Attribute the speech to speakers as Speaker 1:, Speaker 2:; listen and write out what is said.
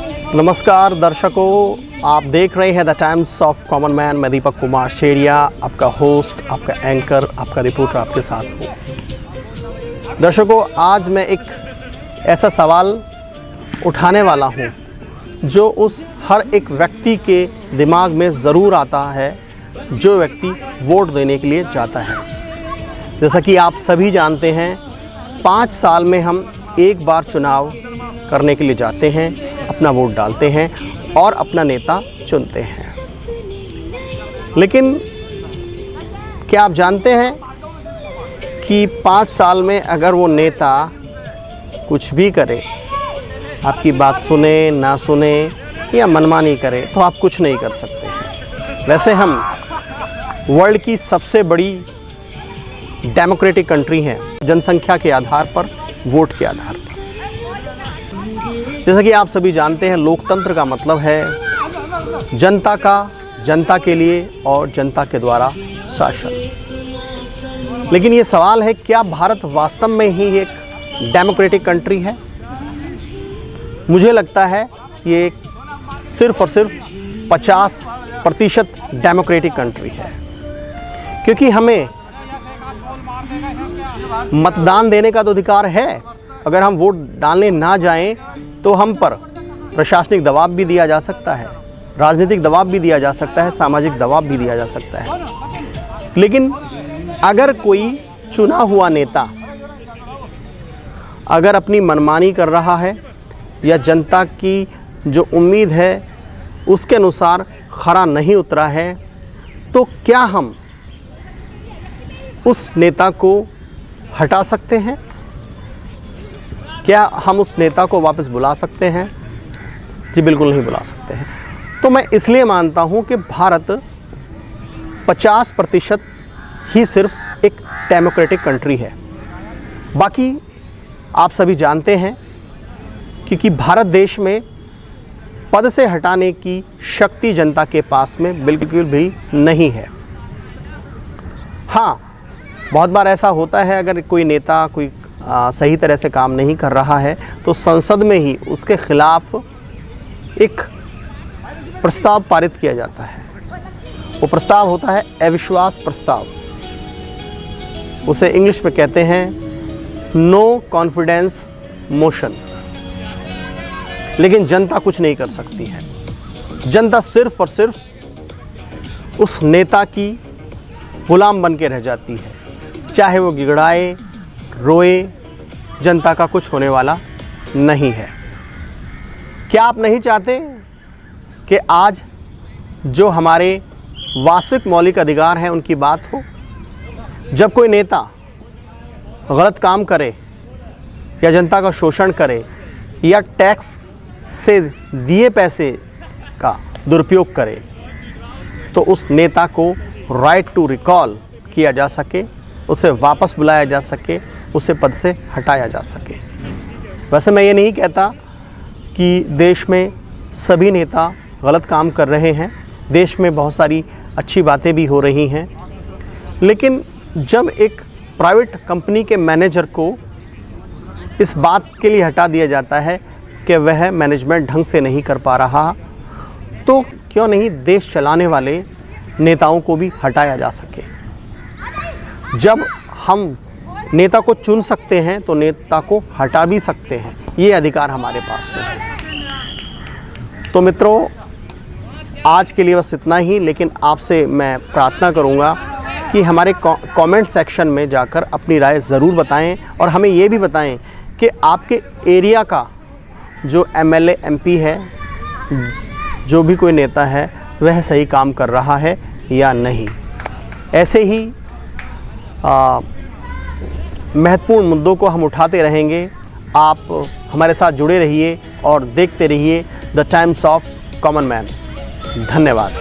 Speaker 1: नमस्कार दर्शकों, आप देख रहे हैं the times of common man. मैं दीपक कुमार शेरिया, आपका होस्ट, आपका एंकर, आपका रिपोर्टर आपके साथ हूँ। दर्शकों, आज मैं एक ऐसा सवाल उठाने वाला हूँ जो उस हर एक व्यक्ति के दिमाग में ज़रूर आता है जो व्यक्ति वोट देने के लिए जाता है। जैसा कि आप सभी जानते हैं, 5 साल में हम एक बार चुनाव करने के लिए जाते हैं, अपना वोट डालते हैं और अपना नेता चुनते हैं। लेकिन क्या आप जानते हैं कि 5 साल में अगर वो नेता कुछ भी करे, आपकी बात सुने ना सुने या मनमानी करे, तो आप कुछ नहीं कर सकते हैं। वैसे हम वर्ल्ड की सबसे बड़ी डेमोक्रेटिक कंट्री हैं, जनसंख्या के आधार पर, वोट के आधार पर। जैसा कि आप सभी जानते हैं, लोकतंत्र का मतलब है जनता का, जनता के लिए और जनता के द्वारा शासन। लेकिन ये सवाल है, क्या भारत वास्तव में ही एक डेमोक्रेटिक कंट्री है? मुझे लगता है ये सिर्फ और सिर्फ 50% डेमोक्रेटिक कंट्री है, क्योंकि हमें मतदान देने का तो अधिकार है। अगर हम वोट डालने ना जाएं तो हम पर प्रशासनिक दबाव भी दिया जा सकता है, राजनीतिक दबाव भी दिया जा सकता है, सामाजिक दबाव भी दिया जा सकता है। लेकिन अगर कोई चुना हुआ नेता अगर अपनी मनमानी कर रहा है या जनता की जो उम्मीद है उसके अनुसार खरा नहीं उतरा है, तो क्या हम उस नेता को हटा सकते हैं? क्या हम उस नेता को वापस बुला सकते हैं? जी बिल्कुल नहीं बुला सकते हैं। तो मैं इसलिए मानता हूं कि भारत 50% ही सिर्फ एक डेमोक्रेटिक कंट्री है। बाकी आप सभी जानते हैं कि भारत देश में पद से हटाने की शक्ति जनता के पास में बिल्कुल भी नहीं है। हाँ, बहुत बार ऐसा होता है, अगर कोई नेता कोई सही तरह से काम नहीं कर रहा है तो संसद में ही उसके खिलाफ एक प्रस्ताव पारित किया जाता है। वो प्रस्ताव होता है अविश्वास प्रस्ताव। उसे इंग्लिश में कहते हैं नो कॉन्फिडेंस मोशन। लेकिन जनता कुछ नहीं कर सकती है। जनता सिर्फ और सिर्फ उस नेता की गुलाम बन के रह जाती है। चाहे वो गिड़गिड़ाए, रोए, जनता का कुछ होने वाला नहीं है। क्या आप नहीं चाहते कि आज जो हमारे वास्तविक मौलिक अधिकार हैं उनकी बात हो? जब कोई नेता गलत काम करे या जनता का शोषण करे या टैक्स से दिए पैसे का दुरुपयोग करे, तो उस नेता को राइट टू रिकॉल किया जा सके, उसे वापस बुलाया जा सके, उसे पद से हटाया जा सके। वैसे मैं ये नहीं कहता कि देश में सभी नेता गलत काम कर रहे हैं। देश में बहुत सारी अच्छी बातें भी हो रही हैं। लेकिन जब एक प्राइवेट कंपनी के मैनेजर को इस बात के लिए हटा दिया जाता है कि वह मैनेजमेंट ढंग से नहीं कर पा रहा, तो क्यों नहीं देश चलाने वाले नेताओं को भी हटाया जा सके? जब हम नेता को चुन सकते हैं तो नेता को हटा भी सकते हैं। ये अधिकार हमारे पास में है। तो मित्रों, आज के लिए बस इतना ही। लेकिन आपसे मैं प्रार्थना करूंगा कि हमारे कमेंट सेक्शन में जाकर अपनी राय ज़रूर बताएं और हमें ये भी बताएं कि आपके एरिया का जो एमएलए एमपी है, जो भी कोई नेता है, वह सही काम कर रहा है या नहीं। ऐसे ही महत्वपूर्ण मुद्दों को हम उठाते रहेंगे। आप हमारे साथ जुड़े रहिए और देखते रहिए the times of common man. धन्यवाद।